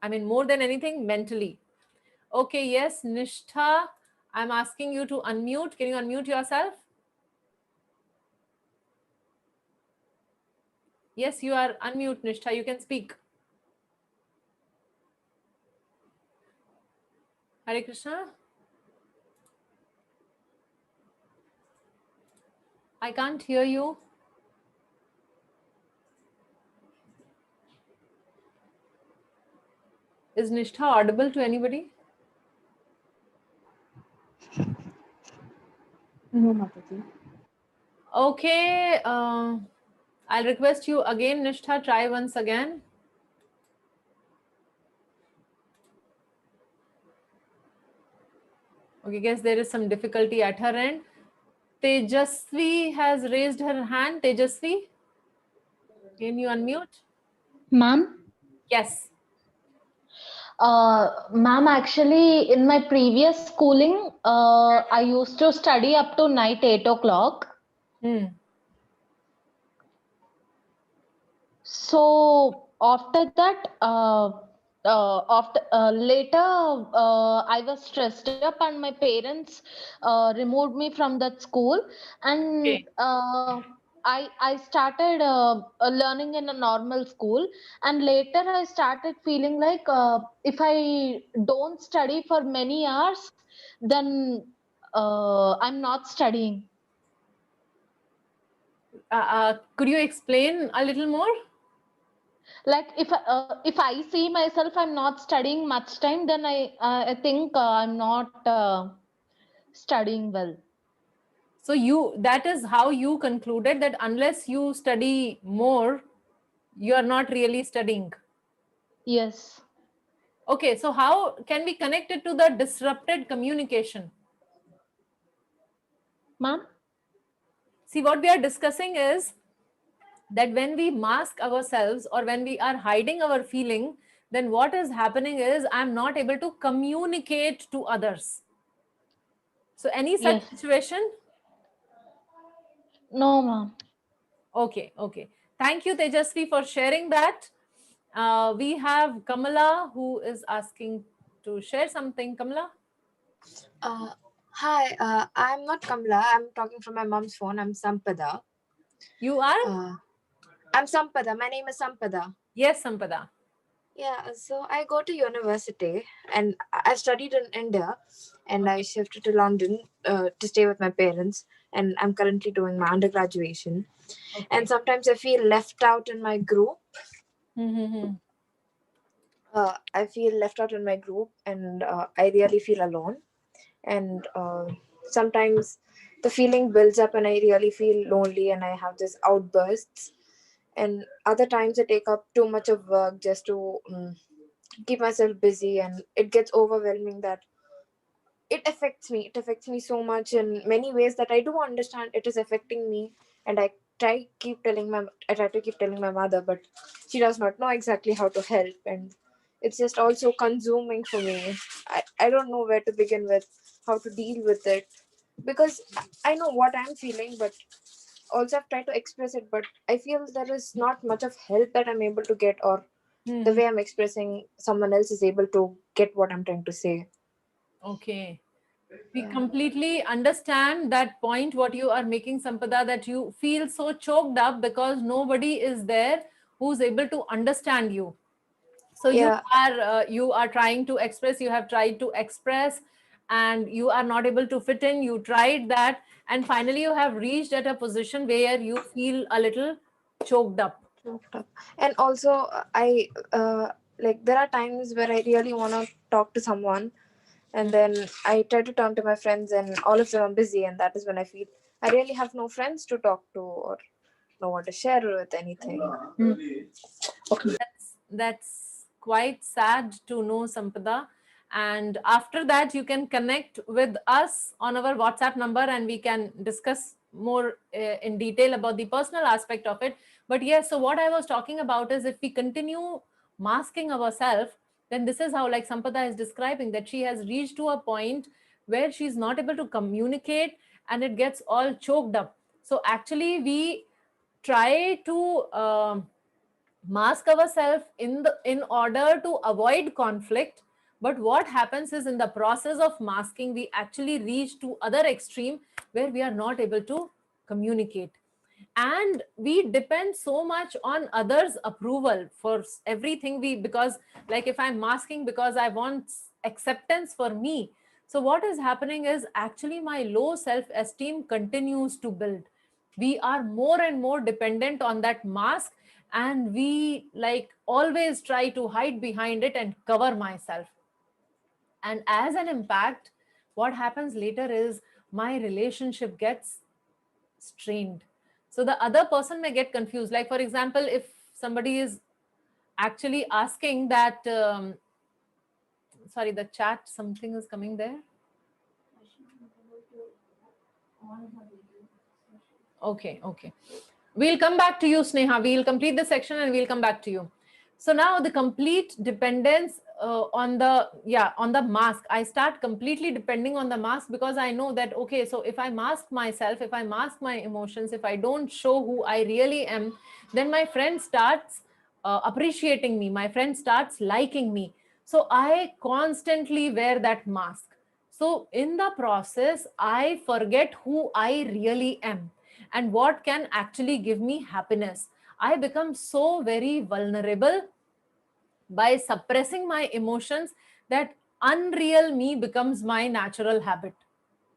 I mean, more than anything, mentally. Okay, yes, Nishtha, I'm asking you to unmute. Can you unmute yourself? Yes, you are unmute, Nishtha. You can speak. Hare Krishna. I can't hear you. Is Nishtha audible to anybody? No, Mataji. Okay, I'll request you again, Nishtha, try once again. Okay, guess there is some difficulty at her end. Tejasvi has raised her hand. Tejasvi, can you unmute? Ma'am, Yes. ma'am, actually, in my previous schooling, I used to study up to night 8 o'clock. So after that, after later, I was stressed up, and my parents removed me from that school, and Okay. I started learning in a normal school, and later I started feeling like if I don't study for many hours, then I'm not studying. Could you explain a little more? Like if I see myself I'm not studying much time, then I think I'm not studying well. So that is how you concluded that unless you study more, you are not really studying. Yes. Okay, so how can we connect it to the disrupted communication? Ma'am? See, what we are discussing is that when we mask ourselves or when we are hiding our feeling, then what is happening is I'm not able to communicate to others. So any such Yes. situation? No, ma'am. Okay, okay. Thank you, Tejasvi, for sharing that. We have Kamala who is asking to share something. Kamala? Hi, I'm not Kamla. I'm talking from my mom's phone. I'm Sampada. You are? I'm Sampada. My name is Sampada. Yes, Sampada. Yeah, so I go to university and I studied in India and I shifted to London to stay with my parents. And I'm currently doing my undergraduation. Okay. And sometimes I feel left out in my group. I feel left out in my group and I really feel alone. And sometimes the feeling builds up and I really feel lonely and I have this outbursts. And other times I take up too much of work just to keep myself busy, and it gets overwhelming that it affects me so much in many ways that I do understand it is affecting me. And I try to keep telling my mother, but she does not know exactly how to help, and it's just also consuming for me. I don't know where to begin with, how to deal with it, because I know what I'm feeling, but also I've tried to express it, but I feel there is not much of help that I'm able to get, or the way I'm expressing, someone else is able to get what I'm trying to say. Okay. We completely understand that point, what you are making, Sampada, that you feel so choked up because nobody is there who's able to understand you. So Yeah. you are trying to express, you have tried to express, and you are not able to fit in. You tried that, and finally you have reached at a position where you feel a little choked up. And also I like there are times where I really want to talk to someone, and then I try to turn to my friends and all of them are busy, and that is when I feel I really have no friends to talk to or no one to share with anything. That's quite sad to know, Sampada. And after that, you can connect with us on our WhatsApp number and we can discuss more in detail about the personal aspect of it. But yes, so what I was talking about is if we continue masking ourselves, then this is how, like Sampada is describing, that she has reached to a point where she's not able to communicate and it gets all choked up. So actually, we try to mask ourselves in order to avoid conflict, but what happens is in the process of masking we actually reach to other extreme where we are not able to communicate, and we depend so much on others approval for everything. Because like if I'm masking because I want acceptance for me, so what is happening is actually my low self esteem continues to build. We are more and more dependent on that mask, and we like always try to hide behind it and cover myself. And as an impact, what happens later is my relationship gets strained. So the other person may get confused. Like, for example, if somebody is actually asking that, sorry, the chat, something is coming there. Okay, okay. We'll come back to you, Sneha. We'll complete the section and we'll come back to you. So now the complete dependence on the mask. I start completely depending on the mask because I know that, okay, so if I mask myself, if I mask my emotions, if I don't show who I really am, then my friend starts appreciating me. My friend starts liking me. So I constantly wear that mask. So in the process, I forget who I really am and what can actually give me happiness. I become so very vulnerable by suppressing my emotions that unreal me becomes my natural habit.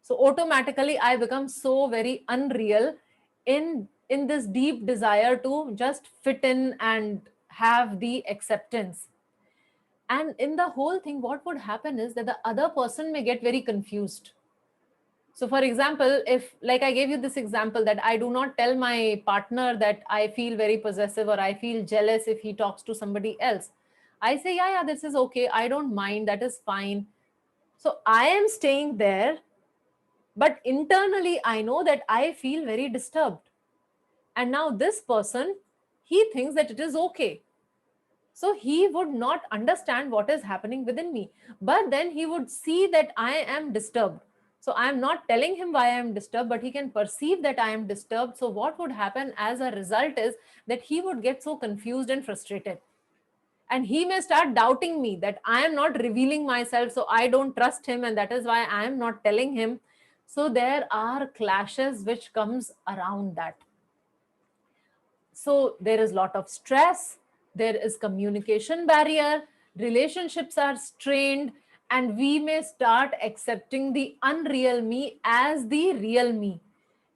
So automatically I become so very unreal in this deep desire to just fit in and have the acceptance. And in the whole thing, what would happen is that the other person may get very confused. So, for example, if, like I gave you this example, that I do not tell my partner that I feel very possessive or I feel jealous if he talks to somebody else. I say, yeah, yeah, this is okay. I don't mind. That is fine. So, I am staying there, but internally, I know that I feel very disturbed. And now, this person, he thinks that it is okay. So he would not understand what is happening within me. But then he would see that I am disturbed. So I am not telling him why I am disturbed, but he can perceive that I am disturbed. So what would happen as a result is that he would get so confused and frustrated. And he may start doubting me that I am not revealing myself. So I don't trust him. And that is why I am not telling him. So there are clashes which comes around that. So there is a lot of stress, there is communication barrier, relationships are strained, and we may start accepting the unreal me as the real me.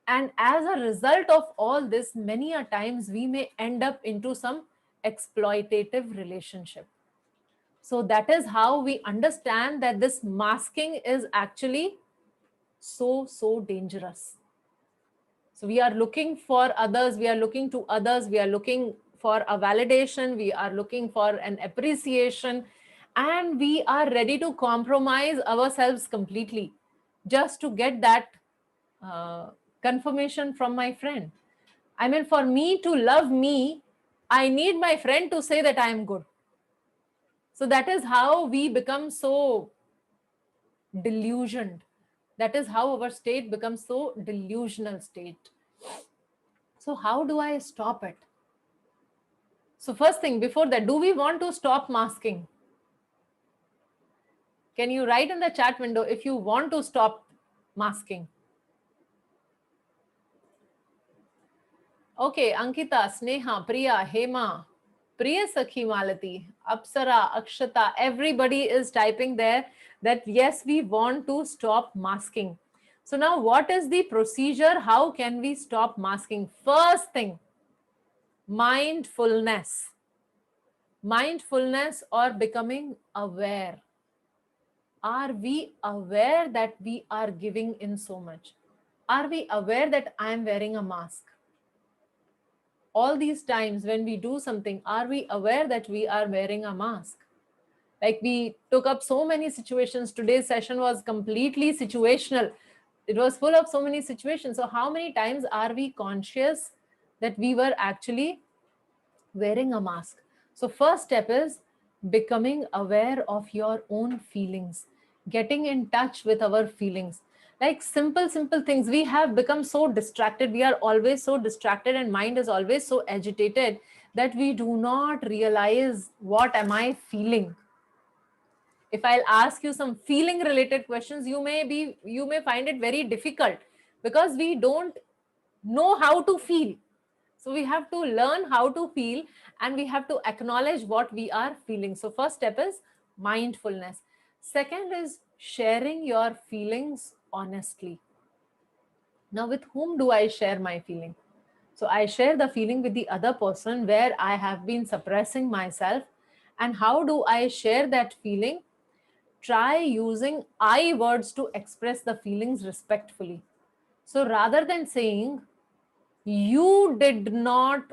And as a result of all this, many a times we may end up into some exploitative relationship. So that is how we understand that this masking is actually so dangerous. So we are looking for others, we are looking to others, we are looking for a validation, we are looking for an appreciation, and we are ready to compromise ourselves completely just to get that confirmation from my friend. I mean, for me to love me, I need my friend to say that I am good. So that is how we become so delusioned. That is how our state becomes so delusional state. So how do I stop it? So first thing, before that, do we want to stop masking? Can you write in the chat window if you want to stop masking? Okay, Ankita, Sneha, Priya, Hema, Priya Sakhi Malati, Apsara, Akshata, everybody is typing there that yes, we want to stop masking. So now what is the procedure? How can we stop masking? First thing, mindfulness. Mindfulness or becoming aware. Are we aware that we are giving in so much? Are we aware that I am wearing a mask? All these times when we do something, are we aware that we are wearing a mask? Like we took up so many situations. Today's session was completely situational. It was full of so many situations. So how many times are we conscious that we were actually wearing a mask? So first step is becoming aware of your own feelings, getting in touch with our feelings. Like simple things. We have become so distracted. We are always so distracted and mind is always so agitated that we do not realize what am I feeling. If I'll ask you some feeling related questions, you may find it very difficult because we don't know how to feel. So we have to learn how to feel and we have to acknowledge what we are feeling. So first step is mindfulness. Second is sharing your feelings honestly. Now with whom do I share my feeling? So I share the feeling with the other person where I have been suppressing myself. And how do I share that feeling? Try using I words to express the feelings respectfully. So rather than saying, you did not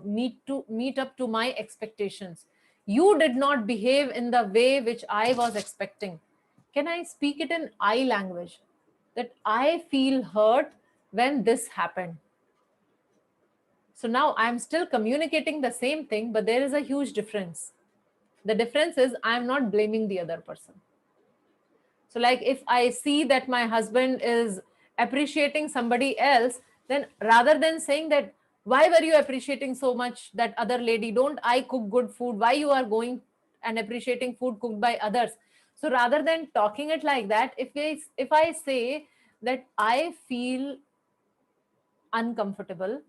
meet up to my expectations, you did not behave in the way which I was expecting, can I speak it in I language, that I feel hurt when this happened? So now I'm still communicating the same thing, but there is a huge difference. The difference is I'm not blaming the other person. So, like if I see that my husband is appreciating somebody else, then rather than saying that, why were you appreciating so much that other lady? Don't I cook good food? Why you are going and appreciating food cooked by others? So rather than talking it like that, if I say that I feel uncomfortable,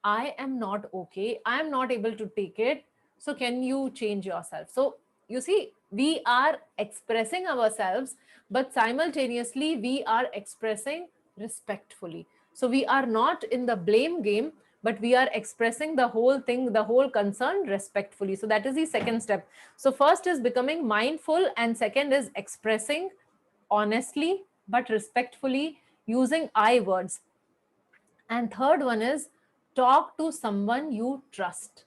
I am not okay, I am not able to take it, so can you change yourself? So you see, we are expressing ourselves, but simultaneously we are expressing respectfully. So we are not in the blame game, but we are expressing the whole thing, the whole concern respectfully. So that is the second step. So first is becoming mindful, and second is expressing honestly but respectfully using I words. And third one is talk to someone you trust.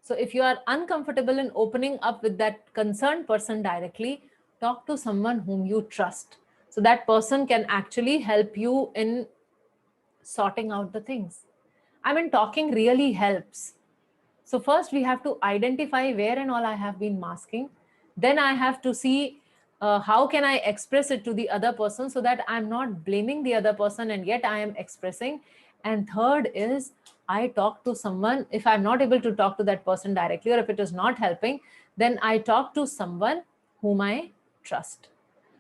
So if you are uncomfortable in opening up with that concerned person directly, talk to someone whom you trust. So that person can actually help you in sorting out the things. I mean, talking really helps. So first we have to identify where and all I have been masking. Then I have to see how can I express it to the other person so that I'm not blaming the other person and yet I am expressing. And third is I talk to someone. If I'm not able to talk to that person directly, or if it is not helping, then I talk to someone whom I trust.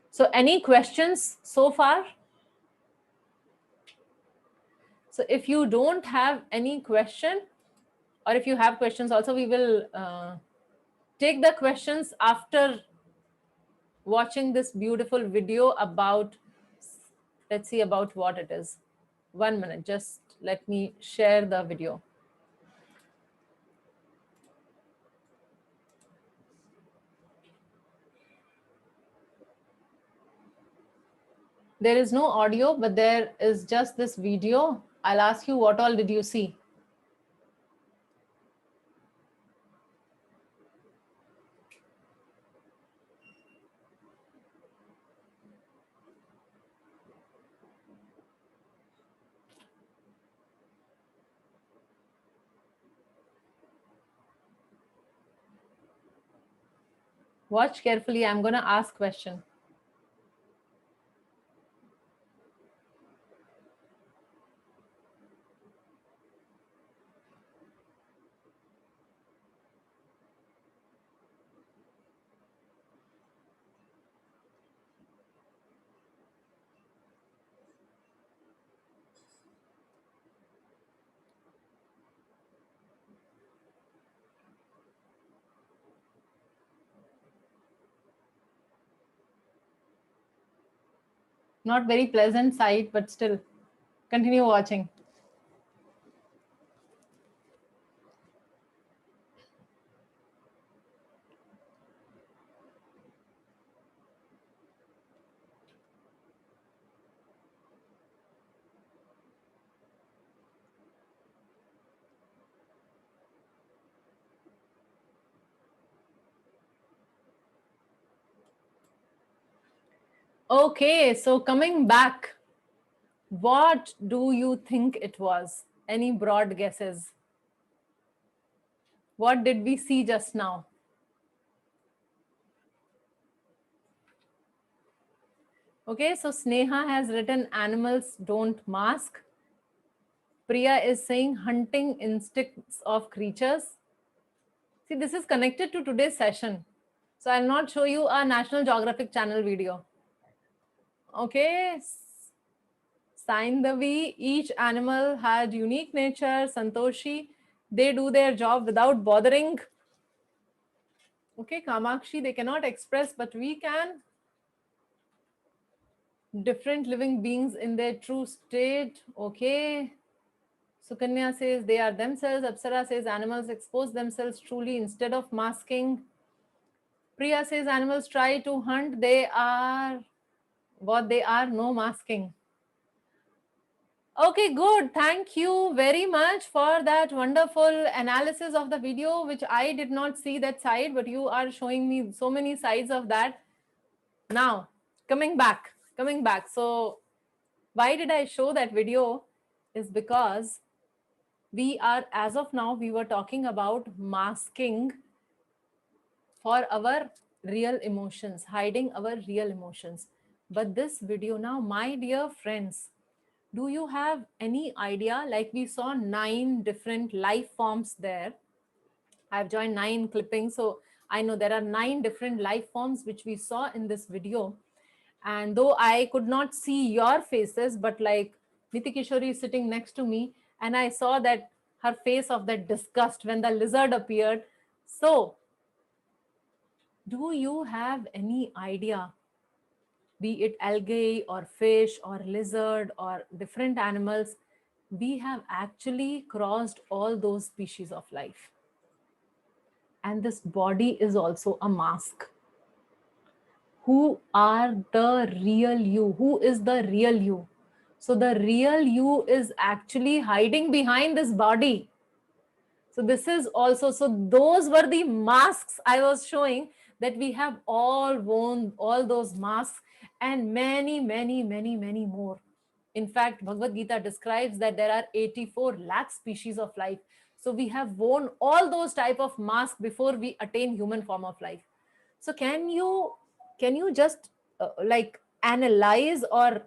So any questions so far? So if you don't have any question, or if you have questions also, we will take the questions after watching this beautiful video about, let's see about what it is. 1 minute, just let me share the video. There is no audio, but there is just this video. I'll ask you, what all did you see? Watch carefully. I'm going to ask question. Not very pleasant sight, but still continue watching. Okay, so coming back, what do you think it was? Any broad guesses? What did we see just now? Okay, so Sneha has written animals don't mask. Priya is saying hunting instincts of creatures. See, this is connected to today's session. So I'll not show you a National Geographic Channel video. Okay, Saindavi, each animal had unique nature. Santoshi, they do their job without bothering. Okay, Kamakshi, they cannot express, but we can. Different living beings in their true state. Okay. Sukanya says they are themselves. Apsara says animals expose themselves truly instead of masking. Priya says animals try to hunt. They are what they are, no masking. Okay, good. Thank you very much for that wonderful analysis of the video, which I did not see that side, but you are showing me so many sides of that. Now, coming back. So why did I show that video is because we are, as of now, we were talking about masking for our real emotions, hiding our real emotions. But this video now, my dear friends, do you have any idea? Like we saw 9 different life forms there. I've joined 9 clippings. So I know there are 9 different life forms which we saw in this video. And though I could not see your faces, but like Niti Kishori is sitting next to me, and I saw that her face of that disgust when the lizard appeared. So, do you have any idea, be it algae or fish or lizard or different animals, we have actually crossed all those species of life. And this body is also a mask. Who are the real you? Who is the real you? So the real you is actually hiding behind this body. So this is also, so those were the masks I was showing, that we have all worn all those masks and many, many, many, many more. In fact, Bhagavad Gita describes that there are 84 lakh species of life. So we have worn all those type of masks before we attain human form of life. So can you just like analyze or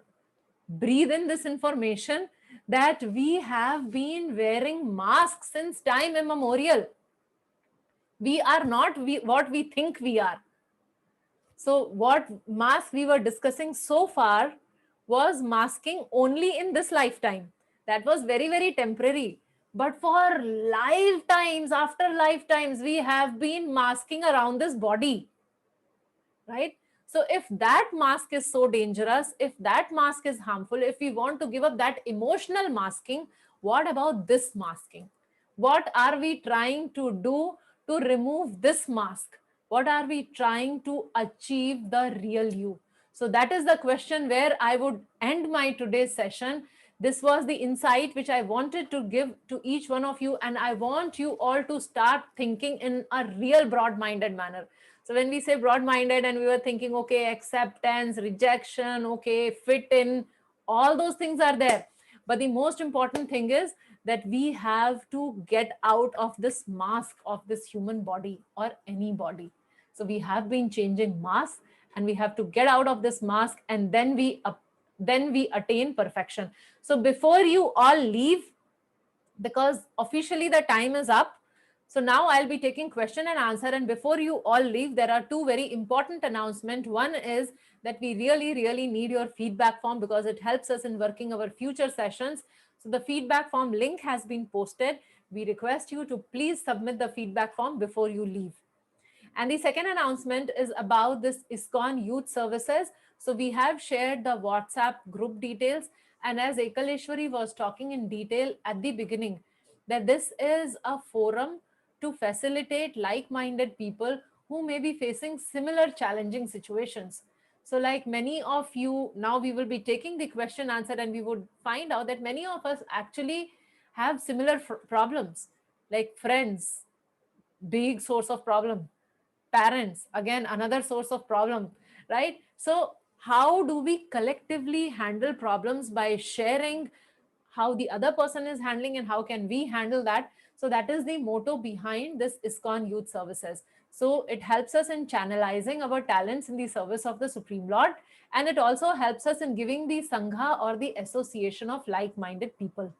breathe in this information that we have been wearing masks since time immemorial. We are not what we think we are. So what mask we were discussing so far was masking only in this lifetime. That was very, very temporary. But for lifetimes, after lifetimes, we have been masking around this body, right? So if that mask is so dangerous, if that mask is harmful, if we want to give up that emotional masking, what about this masking? What are we trying to do to remove this mask? What are we trying to achieve the real you? So that is the question where I would end my today's session. This was the insight which I wanted to give to each one of you, and I want you all to start thinking in a real broad-minded manner. So when we say broad-minded and we were thinking, okay, acceptance, rejection, okay, fit in, all those things are there. But the most important thing is that we have to get out of this mask of this human body or any body. So we have been changing masks and we have to get out of this mask, and then we attain perfection. So before you all leave, because officially the time is up, so now I'll be taking question and answer. And before you all leave, there are 2 very important announcements. One is that we really, really need your feedback form because it helps us in working our future sessions. So the feedback form link has been posted. We request you to please submit the feedback form before you leave. And the second announcement is about this ISKCON Youth Services. So we have shared the WhatsApp group details. And as Ekaleshwari was talking in detail at the beginning, that this is a forum to facilitate like-minded people who may be facing similar challenging situations. So like many of you, now we will be taking the question answer, and we would find out that many of us actually have similar problems, like friends, big source of problem. Parents, again, another source of problem, right? So how do we collectively handle problems by sharing how the other person is handling and how can we handle that? So that is the motto behind this ISKCON Youth Services. So it helps us in channelizing our talents in the service of the Supreme Lord, and it also helps us in giving the Sangha or the association of like-minded people.